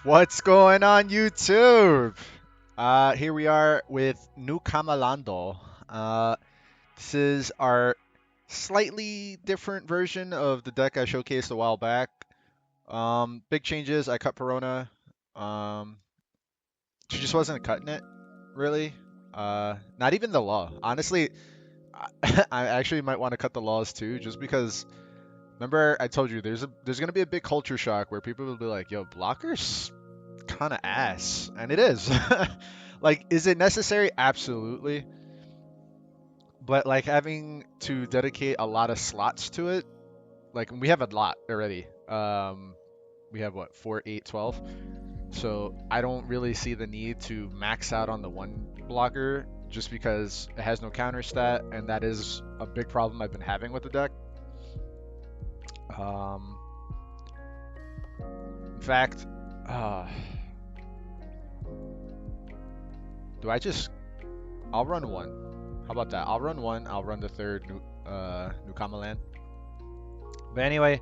What's going on YouTube? Here we are with NewKama. This is our slightly different version of the deck I showcased a while back. Big changes. I cut Perona. Um, she just wasn't cutting it, really. Not even the law. Honestly, I actually might want to cut the laws too, just because. Remember, I told you there's gonna be a big culture shock where people will be like, "Yo, blockers kind of ass," and it is. Like, is it necessary? Absolutely. But like having to dedicate a lot of slots to it, like we have a lot already. We have what, 4, 8, 12. So I don't really see the need to max out on the one blocker just because it has no counter stat, and that is a big problem I've been having with the deck. Um, in fact, uh, do I just I'll run one. How about that? I'll run one. I'll run the third NewKama land. But anyway,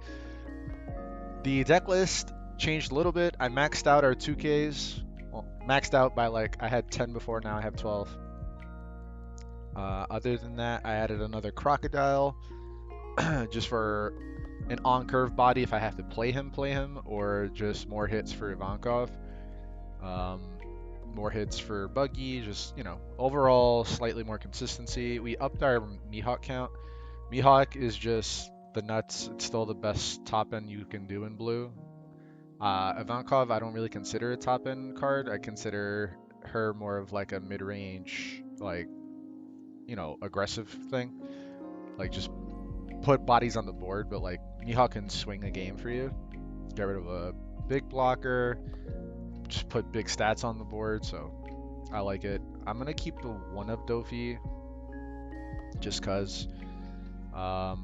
the deck list changed a little bit. I maxed out our 2Ks. Well, maxed out by like I had 10 before, now I have 12. Other than that, I added another crocodile just for an on-curve body if I have to play him, or just more hits for Ivankov. Um, more hits for Buggy, just, overall slightly more consistency. We upped our Mihawk count. Mihawk is just the nuts. It's still the best top end you can do in blue. Ivankov, I don't really consider a top end card. I consider her more of like a mid range, like, aggressive thing. Like, just put bodies on the board, but like, Mihawk can swing a game for you. Get rid of a big blocker, just put big stats on the board, so I like it. I'm gonna keep the one of Dofi just cause I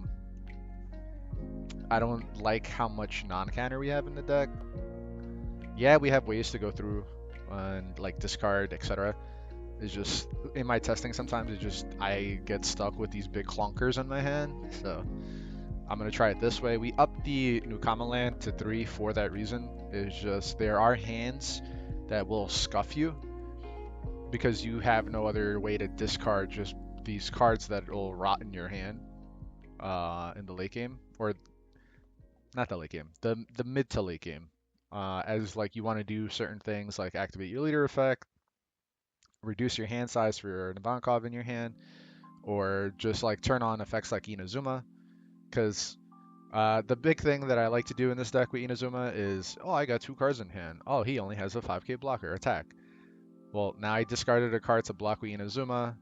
don't like how much non-counter we have in the deck. Yeah, we have ways to go through and like discard, etc. It's just in my testing sometimes it just I get stuck with these big clunkers in my hand. So I'm gonna try it this way. We upped the NewKama land to 3 for that reason. It's just there are hands that will scuff you because you have no other way to discard just these cards that will rot in your hand in the late game, or not the late game, the mid to late game. As like you want to do certain things like activate your leader effect, reduce your hand size for an Ivankov in your hand, or just like turn on effects like Inazuma. Because the big thing that I like to do in this deck with Inazuma is, oh, I got 2 cards in hand. Oh, he only has a 5k blocker, attack. Well, now I discarded a card to block with Inazuma,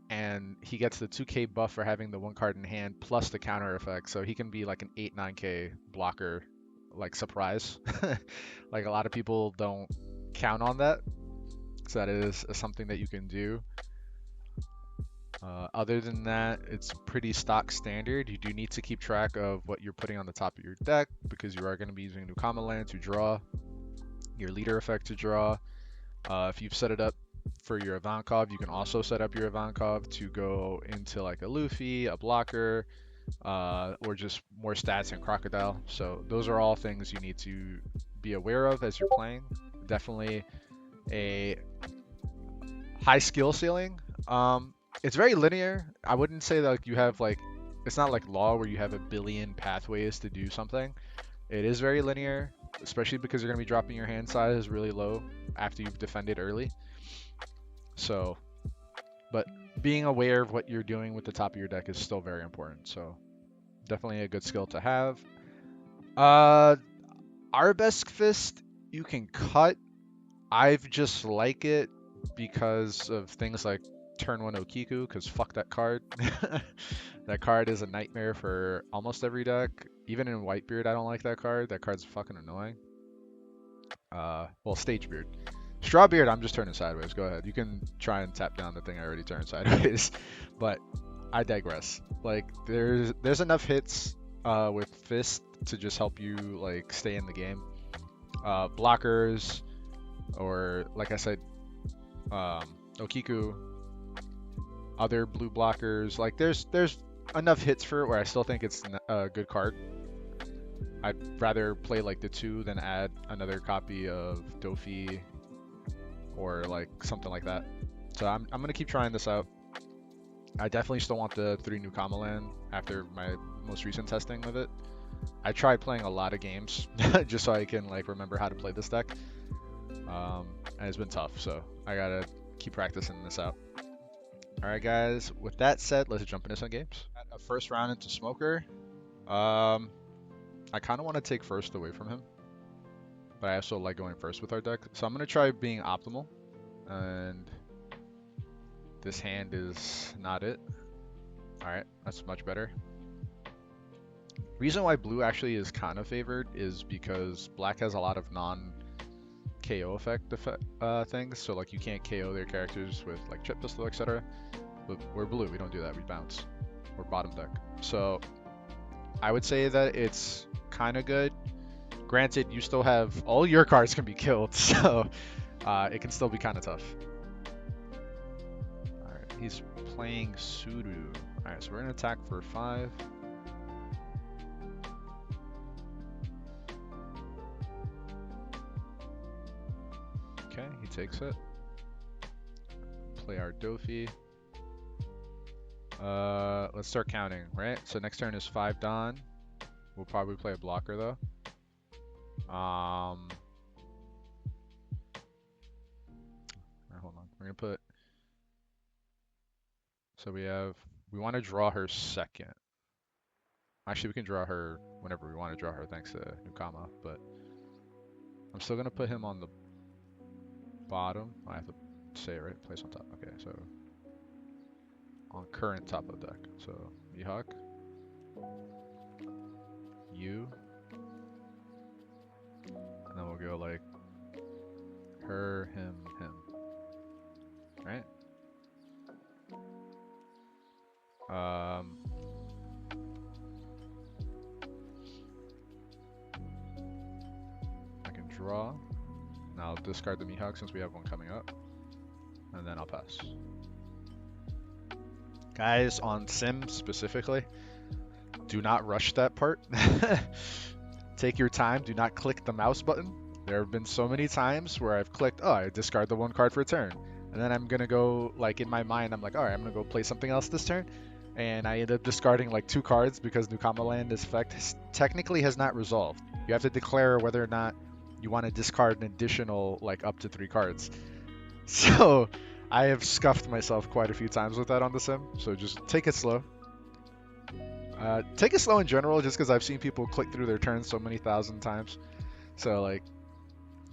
and he gets the 2k buff for having the 1 card in hand plus the counter effect, so he can be like an 8, 9k blocker, like surprise. Like a lot of people don't count on that, so that is something that you can do. Other than that, it's pretty stock standard. You do need to keep track of what you're putting on the top of your deck because you are going to be using NewKama land to draw, your leader effect to draw. If you've set it up for your Ivankov, you can also set up your Ivankov to go into like a Luffy, a blocker, or just more stats and Crocodile. So those are all things you need to be aware of as you're playing. Definitely a high skill ceiling. It's very linear. I wouldn't say that like, you have like, it's not like law where you have a billion pathways to do something. It is very linear, especially because you're going to be dropping your hand size really low after you've defended early. So, but being aware of what you're doing with the top of your deck is still very important. So definitely a good skill to have. Arabesque Fist, you can cut. I've just like it because of things like turn 1 Okiku, because fuck that card. That card is a nightmare for almost every deck. Even in Whitebeard, I don't like that card. That card's fucking annoying. Well, Stagebeard. Strawbeard, I'm just turning sideways. Go ahead. You can try and tap down the thing I already turned sideways. But I digress. Like, there's enough hits with Fist to just help you, like, stay in the game. Blockers, or, like I said, Okiku, other blue blockers. Like, there's enough hits for it where I still think it's a good card. I'd rather play like the 2 than add another copy of Dofi or like something like that. So I'm gonna keep trying this out. I definitely still want the 3 NewKama land after my most recent testing of it. I tried playing a lot of games just so I can like remember how to play this deck. And it's been tough, so I gotta keep practicing this out. Alright guys, with that said, let's jump into some games. A first round into Smoker. I kind of want to take first away from him, but I also like going first with our deck. So I'm going to try being optimal, and this hand is not it. Alright, that's much better. Reason why blue actually is kind of favored is because black has a lot of non-KO effect things, so like you can't KO their characters with like chip pistol, etc. But we're blue, we don't do that, we bounce. We're bottom deck. So I would say that it's kind of good. Granted, you still have all your cards can be killed, so it can still be kind of tough. Alright, he's playing Suru. Alright, so we're gonna attack for 5. Okay, he takes it. Play our Dofi. Let's start counting, right? So next turn is 5 Don. We'll probably play a blocker though. Hold on. We're gonna put. So we want to draw her second. Actually, we can draw her whenever we want to draw her, thanks to NewKama. But I'm still gonna put him on the bottom. I have to say it right. Place on top. Okay, so on current top of deck. So Mihawk, you, and then we'll go like her, him, right? I can draw. Now I'll discard the Mihawk since we have one coming up, and then I'll pass. Guys, on Sim specifically, do not rush that part. Take your time. Do not click the mouse button. There have been so many times where I've clicked, oh, I discard the 1 card for a turn. And then I'm going to go, like in my mind, I'm like, all right, I'm going to go play something else this turn. And I end up discarding like 2 cards because NewKama Land's effect technically has not resolved. You have to declare whether or not you want to discard an additional like up to 3 cards. So I have scuffed myself quite a few times with that on the Sim. So just take it slow. Take it slow in general, just because I've seen people click through their turns so many thousand times. So like,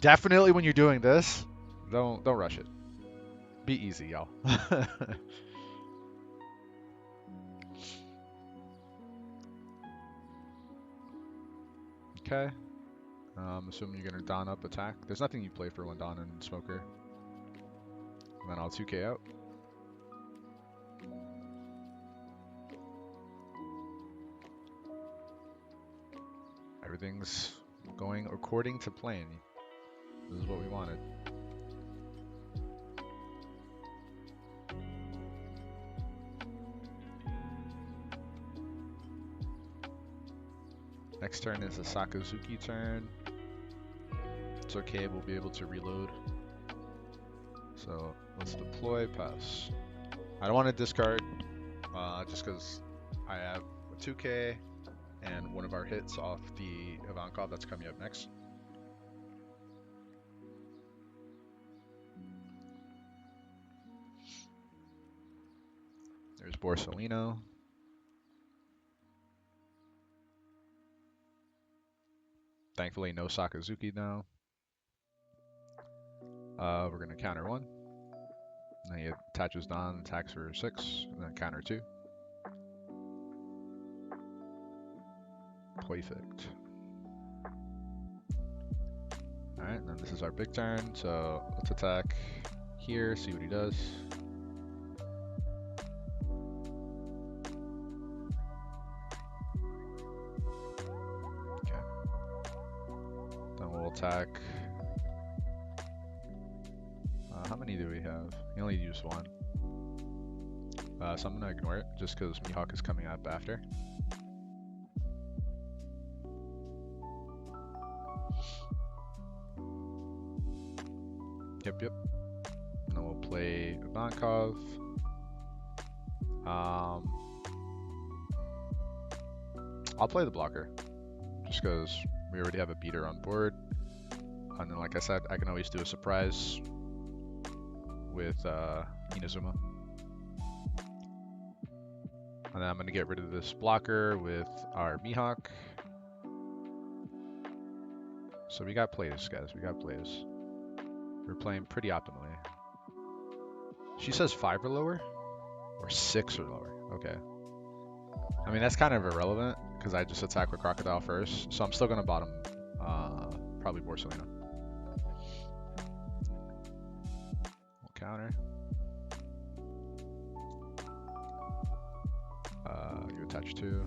definitely when you're doing this, don't rush it. Be easy, y'all. Okay. I'm assuming you're gonna Don up attack. There's nothing you play for one Don and Smoker. And then I'll 2K out. Everything's going according to plan. This is what we wanted. Next turn is a Sakazuki turn. It's okay, we'll be able to reload. So let's deploy, pass. I don't want to discard just because I have a 2K and one of our hits off the Ivankov that's coming up next. There's Borsalino. Thankfully, no Sakazuki now. We're going to counter 1. And then he attaches Don, attacks for 6, and then counter 2. Perfect. Alright, and then this is our big turn, so let's attack here, see what he does. Okay. Then we'll attack. How many do we have? We only use 1. So I'm going to ignore it, just because Mihawk is coming up after. Yep. And then we'll play Ivankov. I'll play the blocker, just because we already have a beater on board. And then, like I said, I can always do a surprise with Inazuma. And then I'm going to get rid of this blocker with our Mihawk. So we got plays, guys. We got plays. We're playing pretty optimally. She says 5 or lower? Or 6 or lower. Okay. I mean, that's kind of irrelevant, because I just attack with Crocodile first. So I'm still going to bottom probably Borsalino. We'll counter. You attach 2.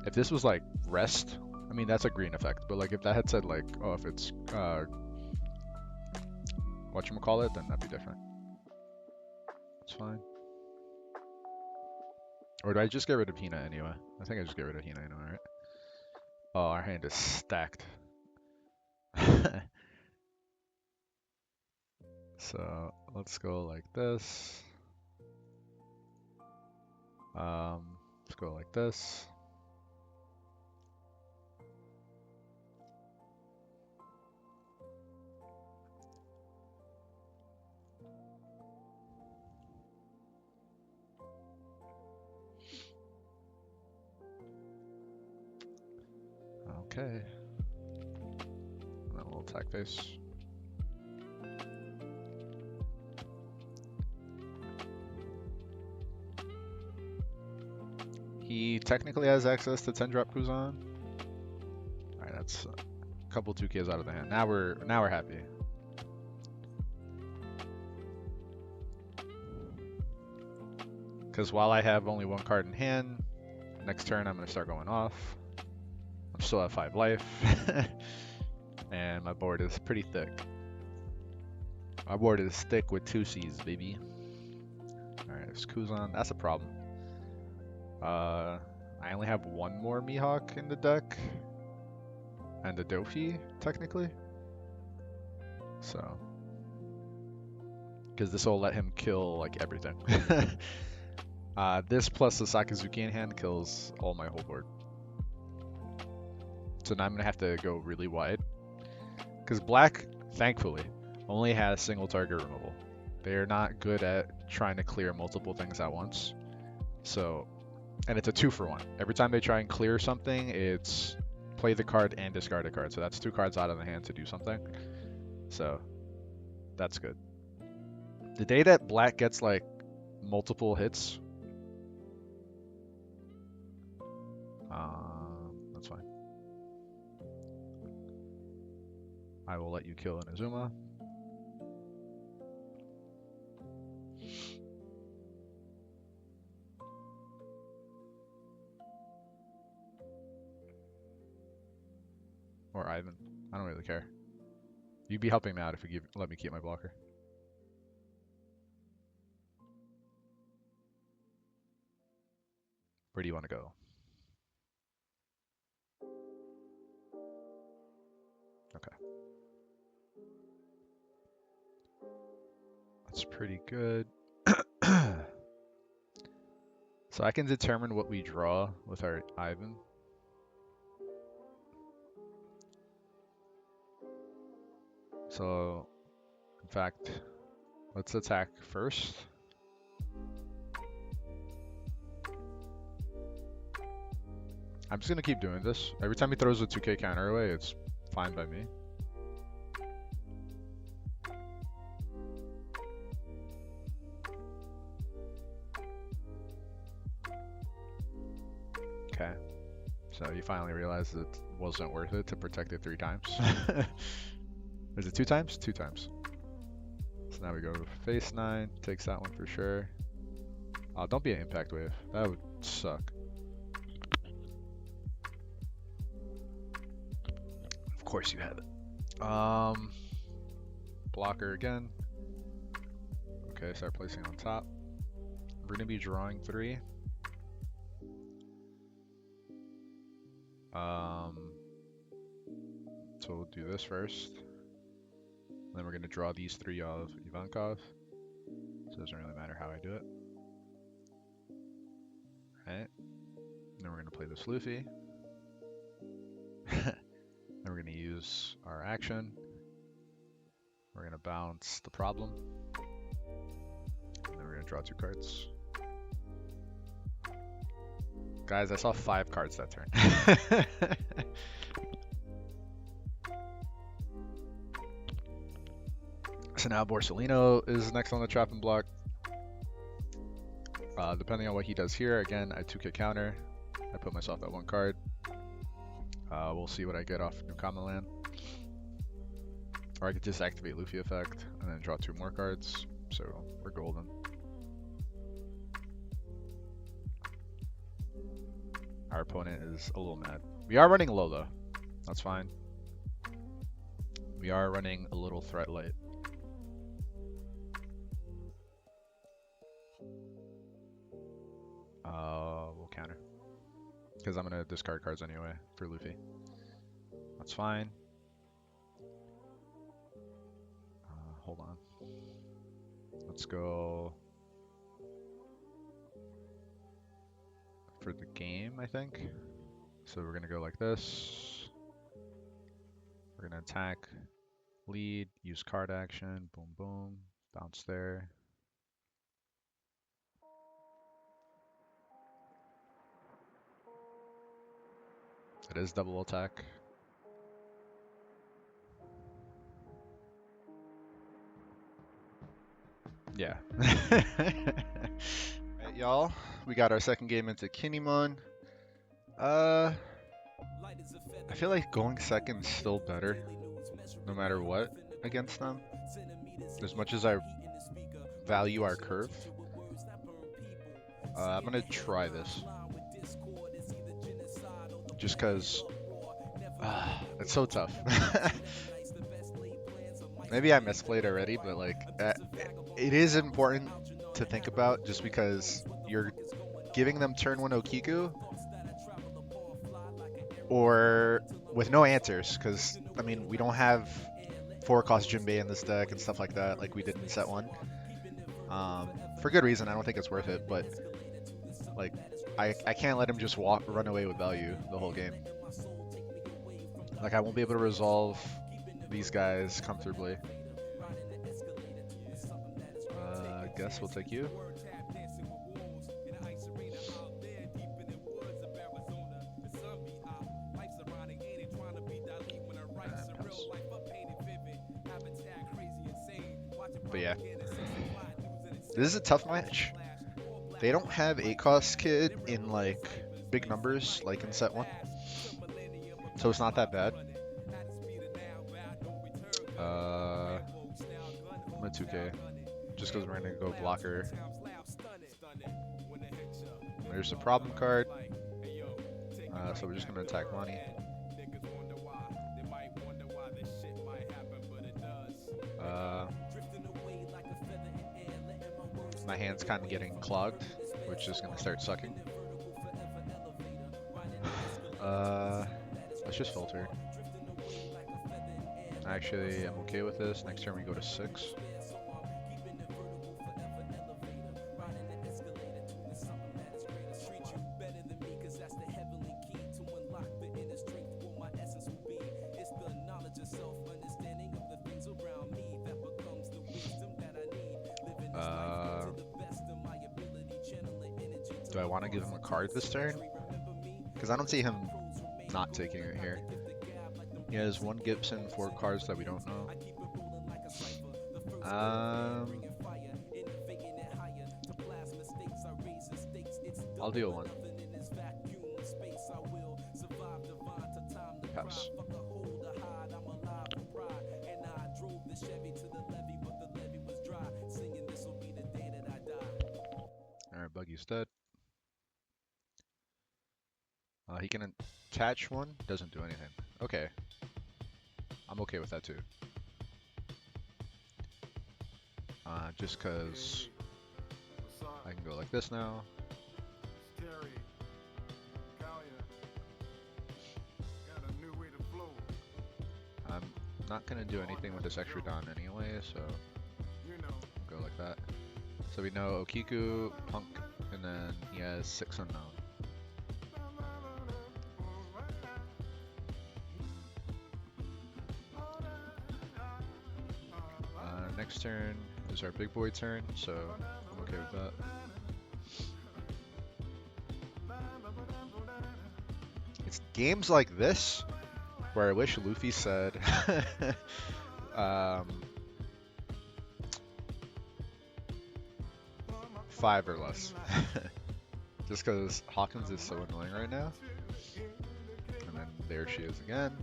If this was like rest, I mean that's a green effect, but like if that had said like, oh, if it's whatchamacallit, then that'd be different. It's fine. Or do I just get rid of Hina anyway? I think I just get rid of Hina anyway, right? Oh, our hand is stacked. So let's go like this. Let's go like this. Okay. And then we'll attack face. He technically has access to 10 drop Kuzan. Alright, that's a couple 2Ks out of the hand. Now we're happy. Because while I have only 1 card in hand, next turn I'm gonna start going off. I'm still at 5 life. And my board is pretty thick. My board is thick with 2 C's, baby. Alright, there's Kuzan. That's a problem. I only have 1 more Mihawk in the deck. And a Dofi, technically. So. Because this will let him kill, like, everything. This plus the Sakazuki in hand kills all my whole board. So now I'm going to have to go really wide. Because black, thankfully, only has single target removal. They're not good at trying to clear multiple things at once. So, and it's a 2-for-1. Every time they try and clear something, it's play the card and discard a card. So that's 2 cards out of the hand to do something. So, that's good. The day that black gets like multiple hits, that's fine. I will let you kill Inazuma. Or Ivan. I don't really care. You'd be helping me out if you let me keep my blocker. Where do you want to go? Okay. That's pretty good. So I can determine what we draw with our Ivan. So, in fact, let's attack first. I'm just going to keep doing this. Every time he throws a 2K counter away, it's fine by me. Okay. So you finally realized it wasn't worth it to protect it 3 times. Is it 2 times? 2 times. So now we go face 9. Takes that one for sure. Oh, don't be an impact wave. That would suck. Of course you have it. Blocker again. Okay, start placing on top. We're gonna be drawing 3. So we'll do this first. Then we're gonna draw these 3 of Ivankov. So it doesn't really matter how I do it. Right. Then we're gonna play this Luffy. Then we're gonna use our action. We're gonna bounce the problem. And then we're gonna draw 2 cards. Guys, I saw 5 cards that turn. So now Borsellino is next on the chopping block. Depending on what he does here, again, I 2-hit counter. I put myself that 1 card. We'll see what I get off NewKama land. Or I could just activate Luffy effect and then draw 2 more cards. So we're golden. Our opponent is a little mad. We are running low though. That's fine. We are running a little threat light. We'll counter. Because I'm going to discard cards anyway for Luffy. That's fine. Hold on. Let's go for the game, I think. So we're going to go like this. We're going to attack, lead, use card action, boom, boom, bounce there. It is double attack. Yeah. Alright, y'all. We got our second game into Kinemon. I feel like going second is still better, no matter what, against them. As much as I value our curve. I'm gonna try this. Just cause it's so tough. Maybe I misplayed already, but like it is important to think about just because you're giving them turn 1 Okiku or with no answers, because I mean we don't have 4-cost Jinbei in this deck and stuff like that like we did in set 1. For good reason. I don't think it's worth it, but like I can't let him just run away with value the whole game. Like I won't be able to resolve these guys comfortably. I guess we'll take you. But yeah, this is a tough match. They don't have 8-cost kid in like big numbers like in set 1. So it's not that bad. I'm gonna 2K just because we're gonna go blocker. There's a problem card. So we're just gonna attack money. My hand's kind of getting clogged, which is gonna start sucking. Let's just filter. Actually, I'm okay with this. Next turn we go to 6. Do I want to give him a card this turn? Because I don't see him not taking it here. He has 1 Gibson, 4 cards that we don't know. I'll deal 1. Pass. Alright, Buggy's dead. He can attach 1, doesn't do anything. Okay. I'm okay with that too. Just cause I I can go like this now. I'm not gonna do anything with this extra Don anyway, so I'll go like that. So we know Okiku, Punk, and then he has 6 unknown. Next turn is our big boy turn, so I'm okay with that. It's games like this where I wish Luffy said 5 or less. Just because Hawkins is so annoying right now. And then there she is again.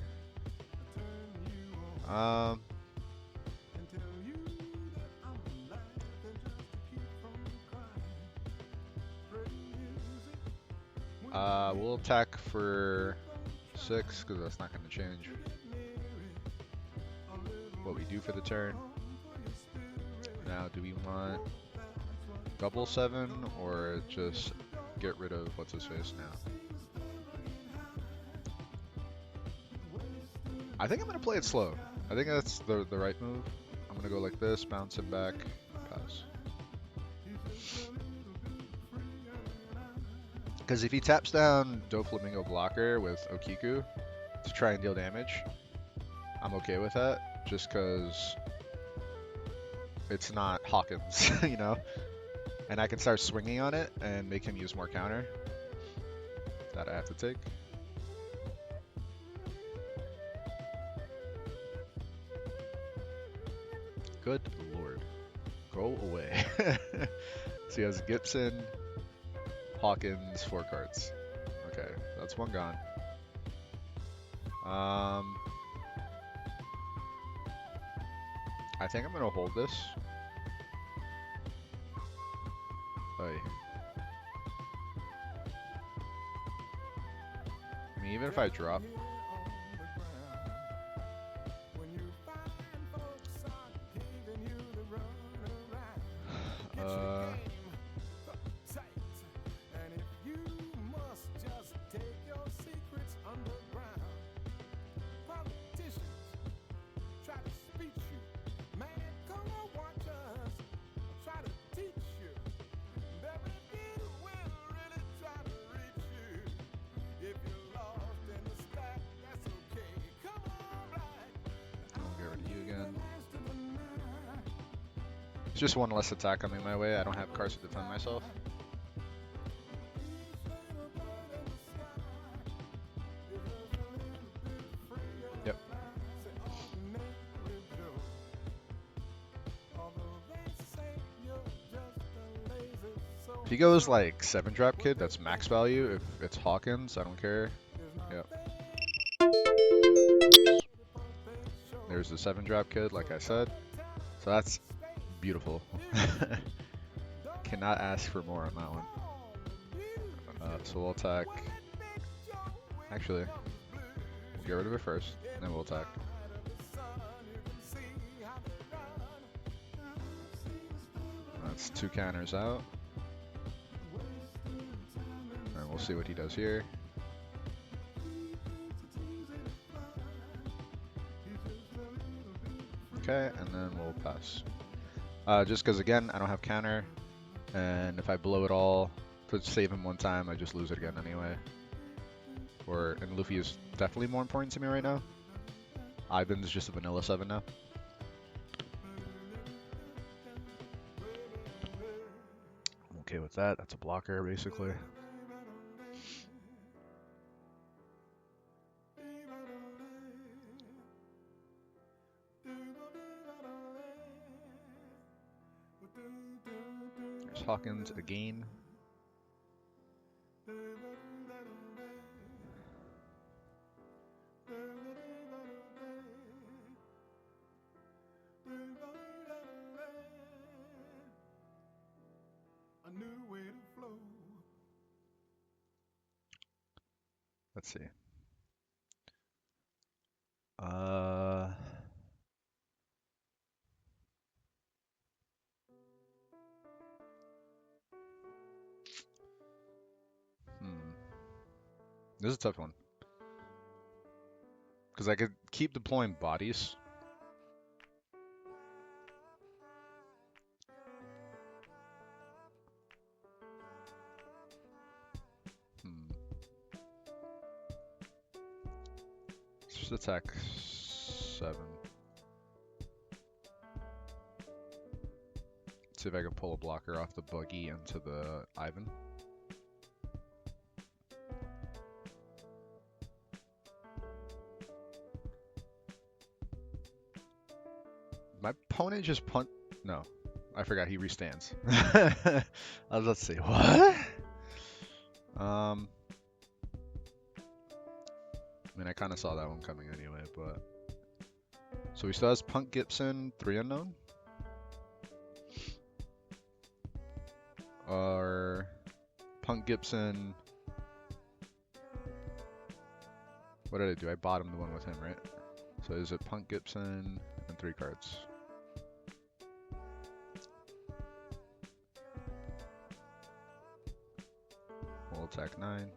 We'll attack for 6 because that's not going to change what we do for the turn. Now, do we want double 7 or just get rid of what's his face now? I think I'm going to play it slow. I think that's the right move. I'm going to go like this, bounce him back, pass. Because if he taps down Doflamingo blocker with Okiku to try and deal damage, I'm okay with that, just because it's not Hawkins, you know? And I can start swinging on it and make him use more counter that I have to take. Good lord. Go away. So he has Gibson, Hawkins, 4 cards. Okay, that's one gone. I think I'm gonna hold this. Oy. I mean, even if I drop, just one less attack coming my way. I don't have cards to defend myself. Yep. If he goes like 7-drop kid, that's max value. If it's Hawkins, I don't care. Yep. There's the 7-drop kid, like I said. So that's beautiful. Cannot ask for more on that one. So we'll attack. Actually, we'll get rid of it first, and then we'll attack. That's 2 counters out. And we'll see what he does here. Okay, and then we'll pass. Just because, again, I don't have counter, and if I blow it all to save him one time, I just lose it again anyway. And Luffy is definitely more important to me right now. Ivan's just a vanilla 7 now. I'm okay with that. That's a blocker, basically. There's Hawkins again. Let's see. This is a tough one. Because I could keep deploying bodies. Just attack 7. See if I can pull a blocker off the buggy into the Ivan. My opponent just punt. No, I forgot he restands. Let's see. What? I mean, I kind of saw that one coming anyway, but. So he still has Punk Gibson, 3 unknown. Or Punk Gibson. What did I do? I bottomed the one with him, right? So is it Punk Gibson and 3 cards? We'll attack 9.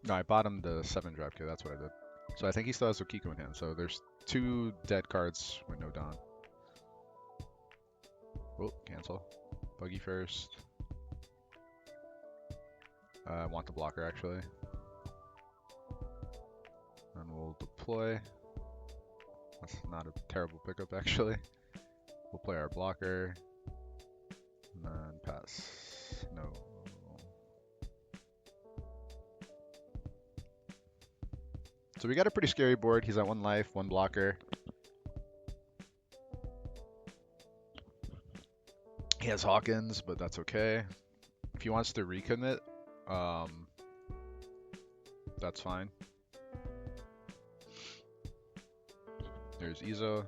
No, I bottomed the 7 drop kit, that's what I did. So I think he still has Okiku in hand, so there's 2 dead cards with no Don. Oh, cancel. Buggy first. I want the blocker actually. And we'll deploy. That's not a terrible pickup actually. We'll play our blocker. And then pass. No. So we got a pretty scary board. He's at 1 life, 1 blocker. He has Hawkins, but that's okay. If he wants to recommit, that's fine. There's Izo.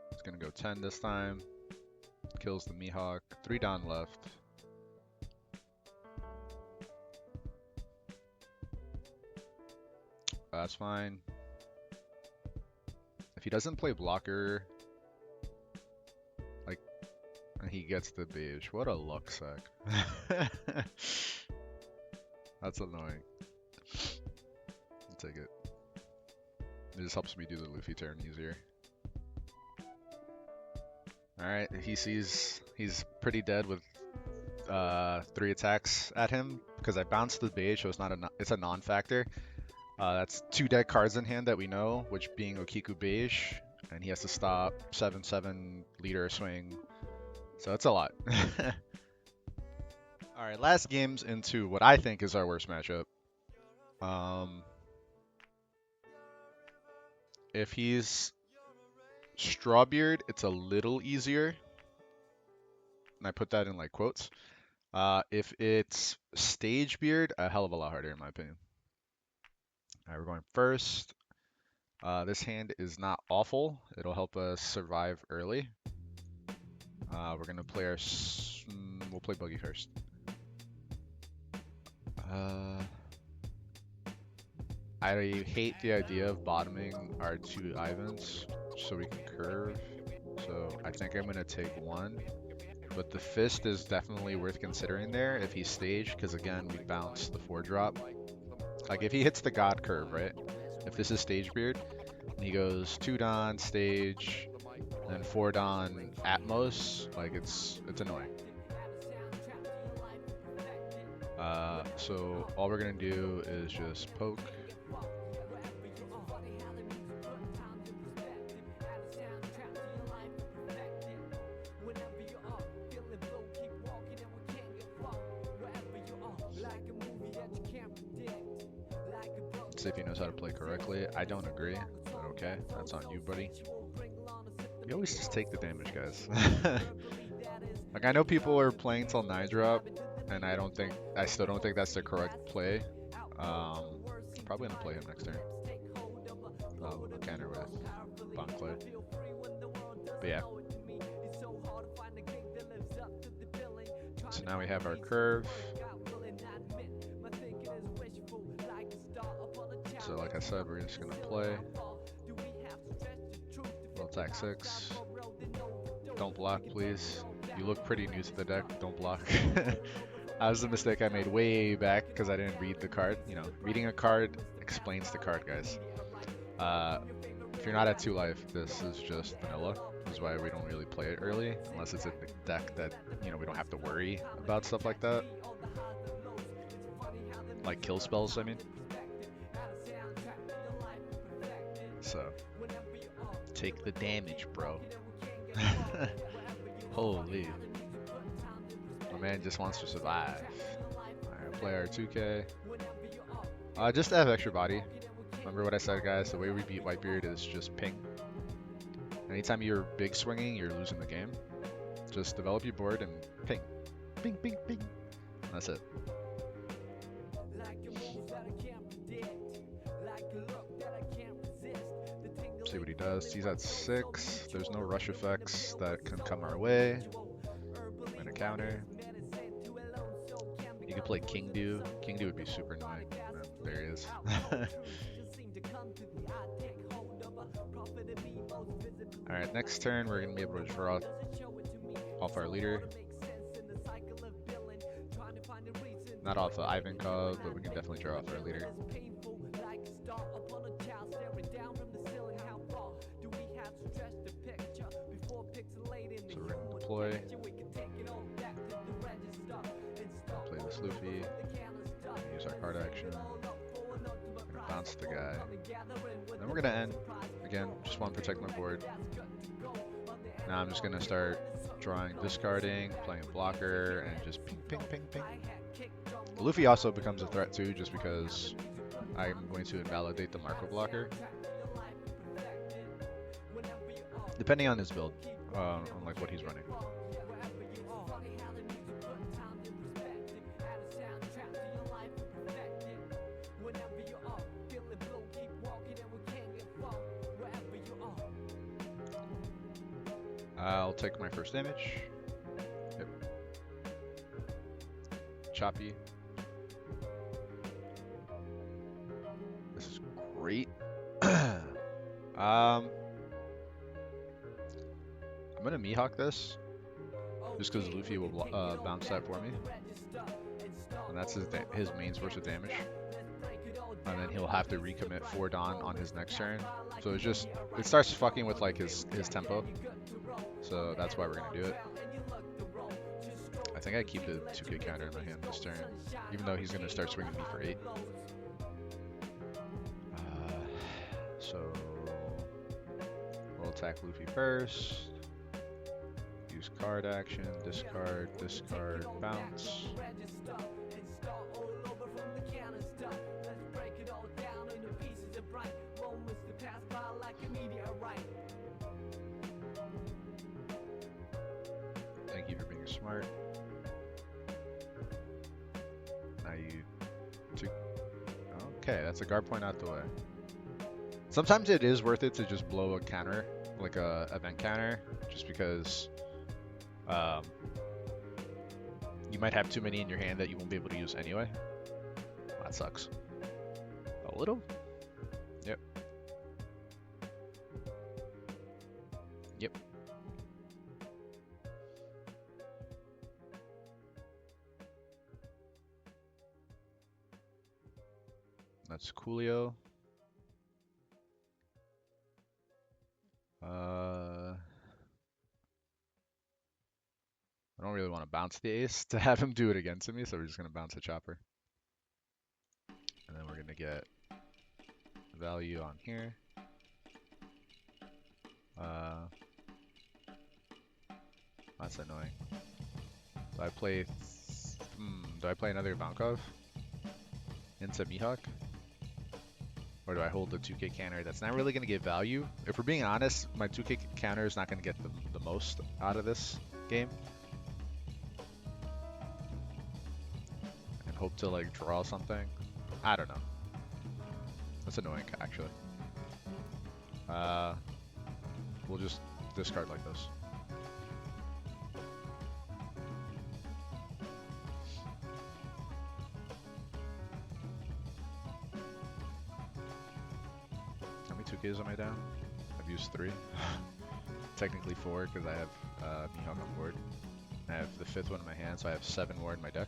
He's gonna go 10 this time. Kills the Mihawk. 3 down left. That's fine. If he doesn't play blocker, like, and he gets the beige, what a luck sack. That's annoying. I'll take it. It just helps me do the Luffy turn easier. Alright, he sees he's pretty dead with 3 attacks at him because I bounced the beige, so it's a non-factor. That's 2 dead cards in hand that we know, which being Okiku beige, and he has to stop 7/7 leader swing. So it's a lot. Alright, last game's into what I think is our worst matchup. If he's Strawbeard, it's a little easier. And I put that in like quotes. If it's Stagebeard, a hell of a lot harder in my opinion. Alright, we're going first. This hand is not awful. It'll help us survive early. We're gonna play our... we'll play Buggy first. I hate the idea of bottoming our 2 Ivans so we can curve. So I think I'm gonna take 1. But the fist is definitely worth considering there if he's staged, because again, we bounce the 4 drop. Like if he hits the God curve, right? If this is Stagebeard, and he goes 2 Don, stage, and then 4 Don Atmos, like it's annoying. So all we're gonna do is just poke. See if he knows how to play correctly. I don't agree, but okay, that's on you, buddy. You always just take the damage, guys. Like I know people are playing till 9 drop, and I still don't think that's the correct play. Probably gonna play him next turn. Counter with Bon Clay. But yeah. So now we have our curve. So like I said, we're just gonna play. We'll attack 6. Don't block, please. You look pretty new to the deck. Don't block. That was the mistake I made way back because I didn't read the card. You know, reading a card explains the card, guys. If you're not at 2 life, this is just vanilla. This is why we don't really play it early, unless it's a deck that, you know, we don't have to worry about stuff like that. Like kill spells, I mean. So, take the damage, bro. Holy. My man just wants to survive. Alright, I'll play our 2K. Just to have extra body. Remember what I said, guys? The way we beat Whitebeard is just ping. Anytime you're big swinging, you're losing the game. Just develop your board and ping. Ping, ping, ping. And that's it. See what he does. He's at 6. There's no rush effects that can come our way. And a counter. You can play King Dew. King Dew would be super annoying. There he is. Alright, next turn we're going to be able to draw off our leader. Not off of Ivankov, but we can definitely draw off our leader. So we're going to deploy. Play this Luffy. Use our card action. We're gonna bounce the guy. Then we're gonna end. Again, just want to protect my board. Now I'm just gonna start drawing, discarding, playing a blocker, and just ping, ping, ping, ping. Luffy also becomes a threat too, just because I'm going to invalidate the Marco blocker. Depending on his build, on like what he's running. I'll take my first damage. Yep. Choppy. This is great. I'm gonna Mihawk this, just because Luffy will bounce that for me, and that's his main source of damage. And then he'll have to recommit 4 Dawn on his next turn. So it starts fucking with like his tempo. So that's why we're gonna do it. I think I keep the 2K counter in my hand this turn, even though he's gonna start swinging me for 8. So we'll attack Luffy first. Use card action, discard, discard, bounce. Thank you for being smart. Now you took... Okay, that's a guard point out the way. Sometimes it is worth it to just blow a counter, like a event counter, just because you might have too many in your hand that you won't be able to use anyway. That sucks. A little? Yep. Yep. That's Coolio. I don't really want to bounce the ace to have him do it again to me, so we're just going to bounce the chopper. And then we're going to get value on here. That's annoying. Do I play another Ivankov into Mihawk? Or do I hold the 2K counter? That's not really going to give value. If we're being honest, my 2K counter is not going to get the most out of this game. And hope to like draw something. I don't know. That's annoying actually. We'll just discard like this. 2Ks on my down. I've used 3. Technically 4 because I have Mihawk on board. I have the 5th one in my hand, so I have 7 more in my deck.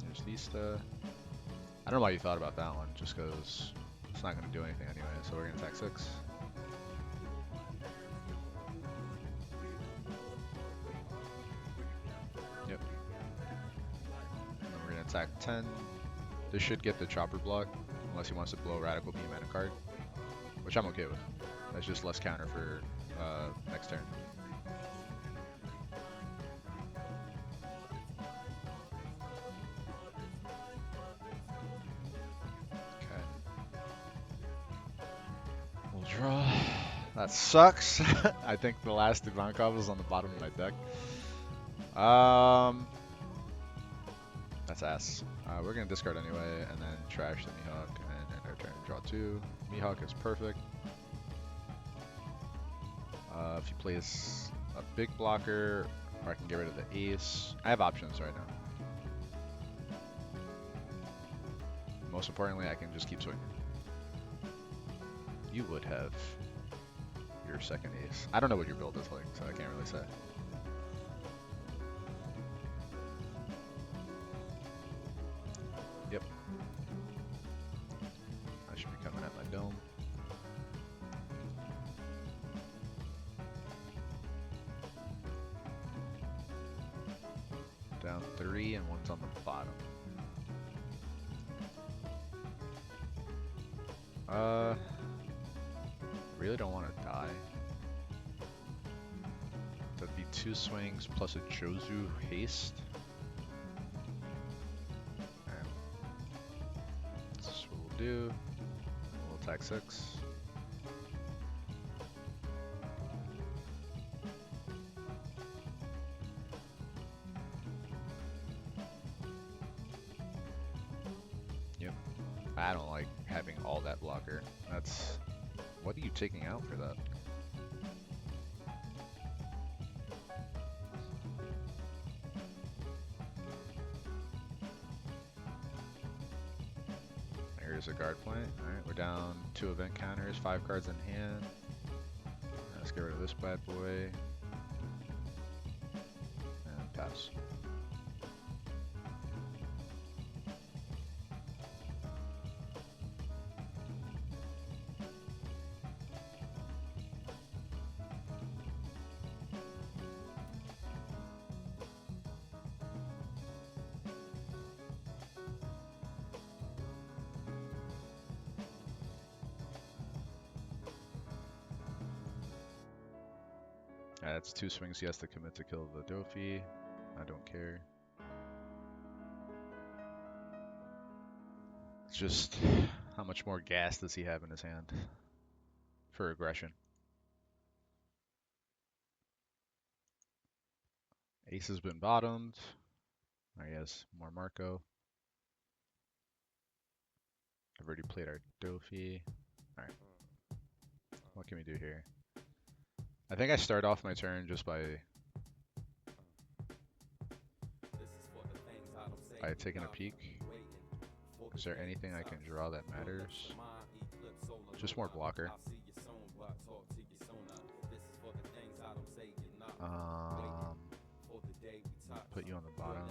There's Vista. I don't know why you thought about that one, just because it's not going to do anything anyway, so we're going to attack 6. Yep. And then we're going to attack 10. This should get the chopper block, unless he wants to blow Radical Beam and a card, which I'm okay with. That's just less counter for next turn. Draw. That sucks. I think the last Ivankov was on the bottom of my deck. That's ass. We're gonna discard anyway, and then trash the Mihawk, and end our turn. Draw 2. Mihawk is perfect. If he plays a big blocker, or I can get rid of the ace. I have options right now. Most importantly, I can just keep swinging. You would have your second ace. I don't know what your build is like, so I can't really say. Yep. I should be coming at my dome. Down 3 and one's on the bottom. Really don't want to die. That'd be 2 swings plus a Jozu haste. And that's what we'll do. We'll attack 6. Yep. I don't like having all that blocker. That's... What are you taking out for that? Here's a guard point. Alright, we're down 2 event counters, 5 cards in hand. Let's get rid of this bad boy. And pass. That's 2 swings he has to commit to kill the Dofi. I don't care. It's just how much more gas does he have in his hand for aggression. Ace has been bottomed. He has more Marco. I've already played our Dofi. Alright. What can we do here? I think I start off my turn just by taking a peek. Is there anything I can draw that matters? Just more blocker. Put you on the bottom.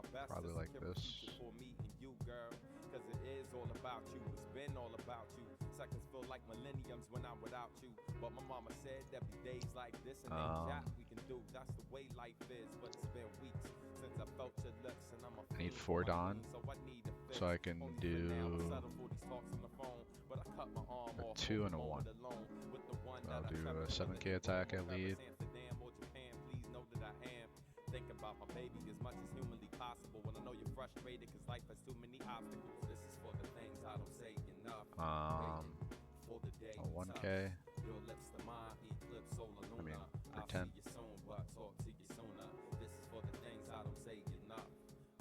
Then probably like this. Cause it is all about you, it's been all about you. Seconds feel like millenniums when I'm without you. But my mama said there'd be days like this and ain't that we can do. That's the way life is, but it's been weeks since I felt your lips and I'm I need 4 Dawn, so I can do a 2 and a 1. I'll do a 7k attack at lead. Think about my baby as much as humanly possible when I know you're frustrated because life has too many obstacles. This is for the things I don't say enough. A 1k. I mean, for 10. This is for the things I don't say enough.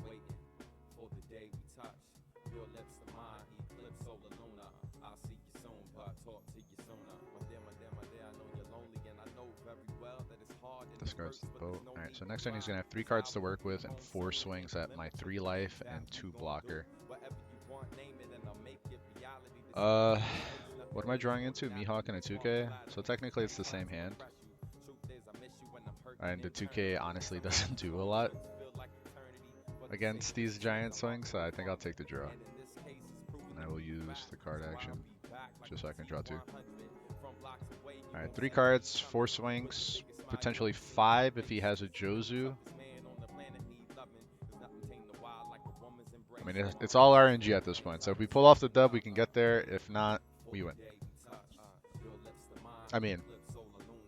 Waiting for the day Discards the boat. Alright, so next turn he's gonna have 3 cards to work with and 4 swings at my 3 life and 2 blocker. What am I drawing into? Mihawk and a 2K? So technically it's the same hand. And the 2K honestly doesn't do a lot against these giant swings, so I think I'll take the draw. And I will use the card action just so I can draw 2. Alright, 3 cards, 4 swings, potentially 5 if he has a Jozu. I mean, it's all RNG at this point, so if we pull off the dub, we can get there. If not, we win. I mean,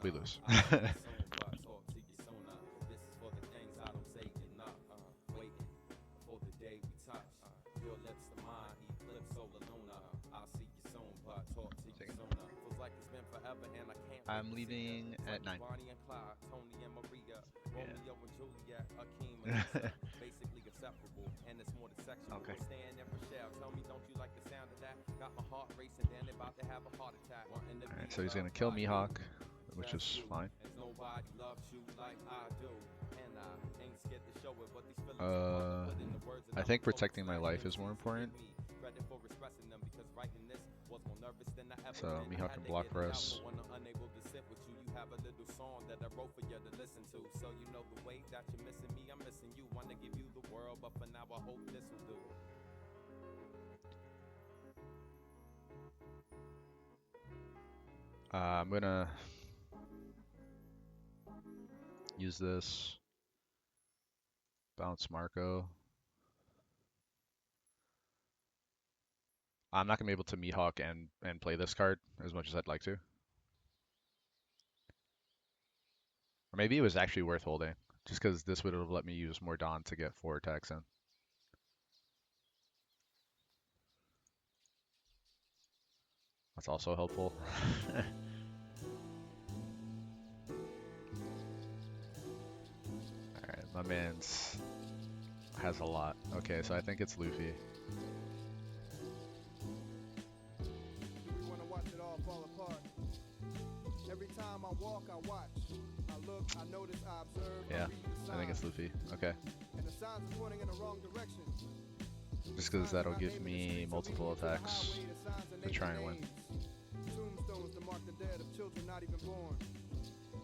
we lose. I'm leaving at 9. Yeah. Okay. Alright, so he's gonna kill Mihawk, which is fine. I think protecting my life is more important. So Mihawk can block for us. I'm gonna use this. Bounce Marco. I'm not gonna be able to Mihawk and play this card as much as I'd like to. Or maybe it was actually worth holding, just because this would have let me use more Dawn to get 4 attacks in. That's also helpful. Alright, my man's has a lot. Okay, so I think it's Luffy. Yeah, I think it's Luffy. Okay. Just because that'll give me multiple attacks to try and win. Tombstones to mark the dead of children not even born.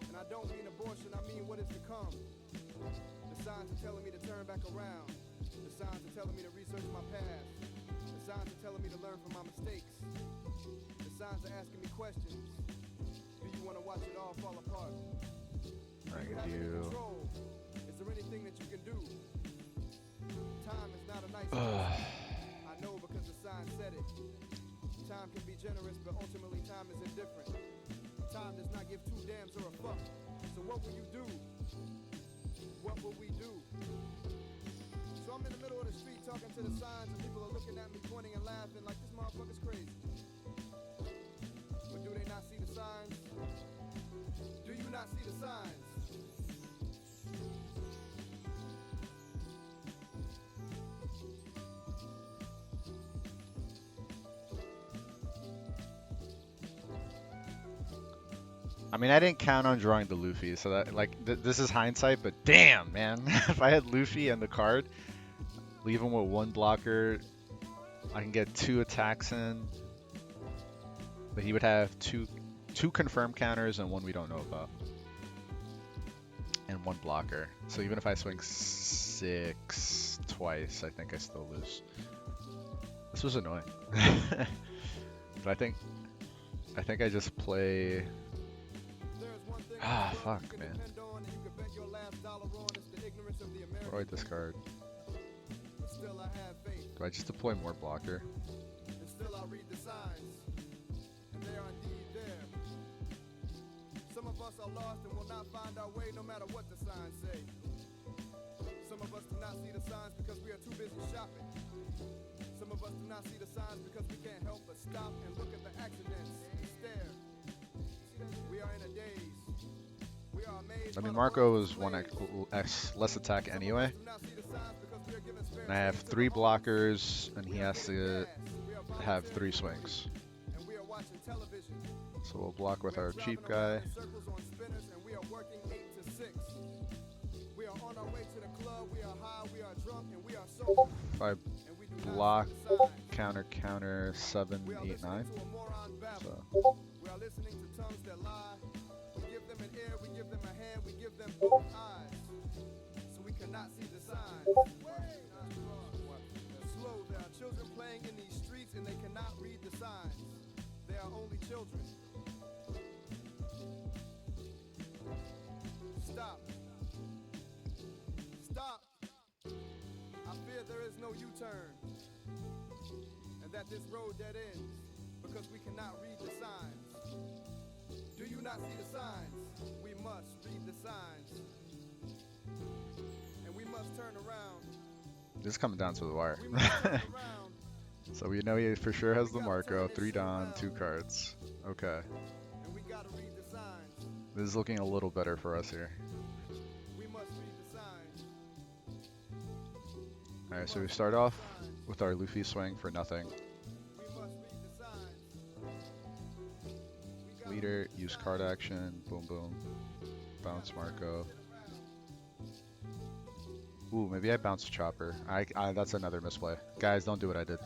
And I don't mean abortion, I mean what is to come. The signs are telling me to turn back around. The signs are telling me to research my past. The signs are telling me to learn from my mistakes. The signs are asking me questions. Do you want to watch it all fall apart? I can do. Is there anything that you can do? Time is not a nice I know because the sign said it. Time can be generous, but ultimately time is indifferent. Time does not give 2 damns or a fuck. So what will you do? What will we do? So I'm in the middle of the street talking to the signs, and people are looking at me, pointing and laughing like this motherfucker's crazy. But do they not see the signs? Do you not see the signs? I mean, I didn't count on drawing the Luffy, so that, like, this is hindsight, but damn, man. If I had Luffy and the card, leave him with 1 blocker, I can get 2 attacks in, but he would have two confirmed counters and 1 we don't know about, and 1 blocker. So even if I swing 6 twice, I think I still lose. This was annoying. But I think I just play. Ah, fuck, man. What do I discard? Do I just deploy more blocker? Some of us are lost and will not find our way no matter what the signs say. Some of us do not see the signs because we are too busy shopping. Some of us do not see the signs because we can't help but stop and look at the accidents and stare. We are in a daze. I mean, Marco was 1x less attack anyway. And I have 3 blockers, and he has to have 3 swings. So we'll block with our cheap guy. If I block, counter, 7, 8, 9. So. We are listening to tongues that lie. We give them an ear, we give them a hand, we give them both eyes. So we cannot see the signs. Slow, there are children playing in these streets and they cannot read the signs. They are only children. Stop. Stop. I fear there is no U-turn. And that this road dead ends because we cannot read the signs. Do you not see the signs? We must read the signs. And we must turn around. This is coming down to the wire. So we know he for sure has the Marco. 3 Don, 2 cards. Okay. And we gotta read the signs. This is looking a little better for us here. We must read the signs. Alright, so we start off with our Luffy swing for nothing. We must read the signs. Leader, use card action, boom boom. Bounce Marco. Ooh, maybe I bounced Chopper. That's another misplay. Guys, don't do what I did.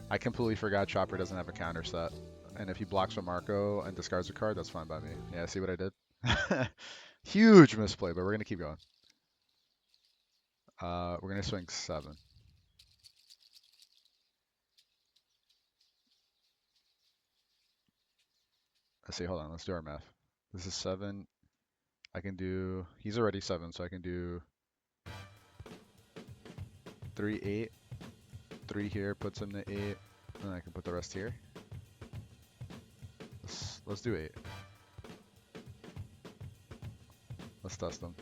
I completely forgot Chopper doesn't have a counter set. And if he blocks with Marco and discards a card, that's fine by me. Yeah, see what I did? Huge misplay, but we're going to keep going. We're going to swing 7. Let's see, hold on, let's do our math. This is 7. I can do, he's already 7, so I can do 3, 8. 3 here puts him to 8, and I can put the rest here. Let's do 8. Let's test them.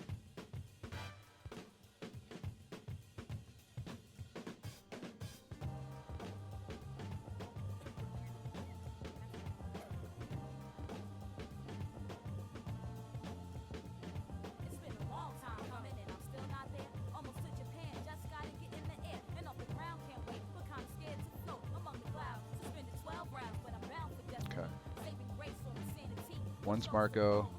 One's Marco.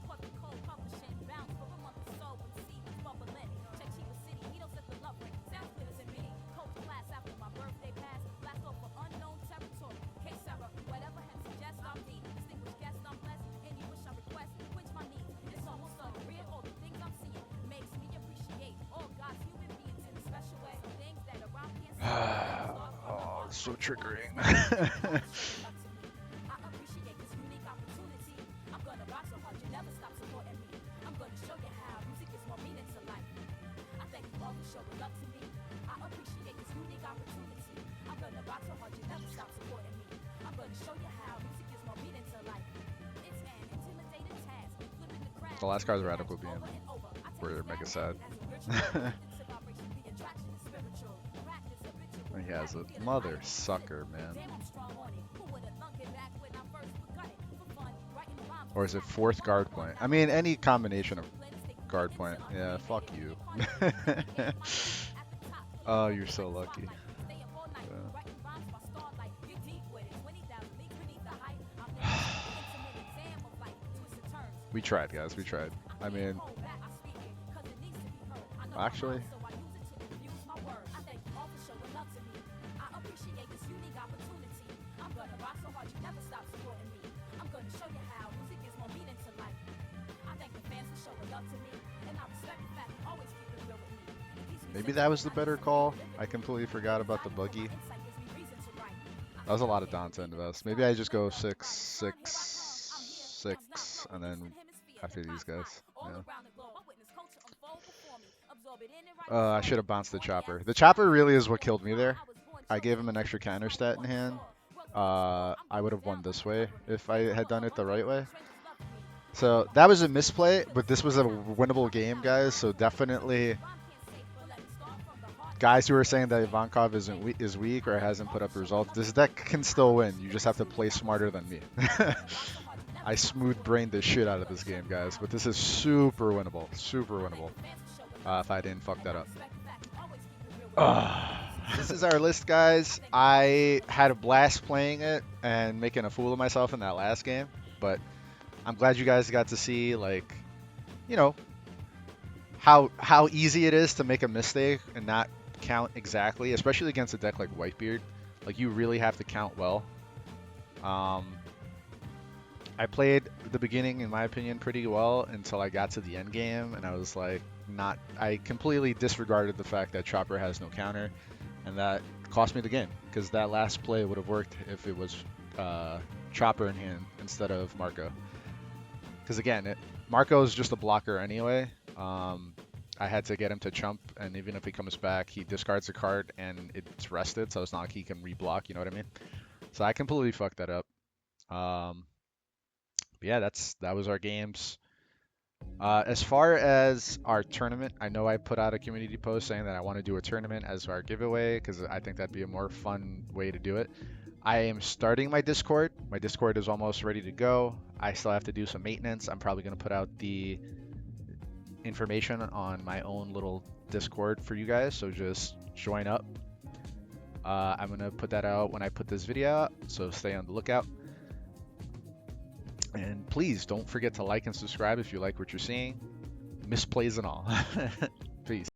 Oh, so triggering. The last card's Radical Beam. We're mega sad. He has a mother sucker, man. Or is it 4th guard point? I mean, any combination of guard point. Yeah, fuck you. Oh, you're so lucky. We tried, guys. We tried. I mean, actually, maybe that was the better call. I completely forgot about the buggy. That was a lot of Don to invest. Maybe I just go 6, 6, 6, and then after these guys. Yeah. I should have bounced the Chopper. The Chopper really is what killed me there. I gave him an extra counter stat in hand. I would have won this way if I had done it the right way. So that was a misplay, but this was a winnable game, guys. So definitely, guys who are saying that Ivankov is weak or hasn't put up results, this deck can still win. You just have to play smarter than me. I smooth brained the shit out of this game, guys, but this is super winnable. Super winnable. If I didn't fuck that up. This is our list, guys. I had a blast playing it and making a fool of myself in that last game, but I'm glad you guys got to see, like, you know, how easy it is to make a mistake and not count exactly, especially against a deck like Whitebeard. Like you really have to count well. Um, I played the beginning, in my opinion, pretty well until I got to the end game, and I was like, not. I completely disregarded the fact that Chopper has no counter, and that cost me the game because that last play would have worked if it was uh, Chopper in hand instead of Marco. Because again, Marco is just a blocker anyway. I had to get him to chump, and even if he comes back, he discards a card and it's rested, so it's not like he can reblock. You know what I mean? So I completely fucked that up. Um, but yeah, that was our games. As far as our tournament, I know I put out a community post saying that I want to do a tournament as our giveaway because I think that'd be a more fun way to do it. I am starting my Discord. My Discord is almost ready to go. I still have to do some maintenance. I'm probably going to put out the information on my own little Discord for you guys, so just join up. I'm going to put that out when I put this video out, so stay on the lookout. And please don't forget to like and subscribe if you like what you're seeing. Misplays and all. Peace.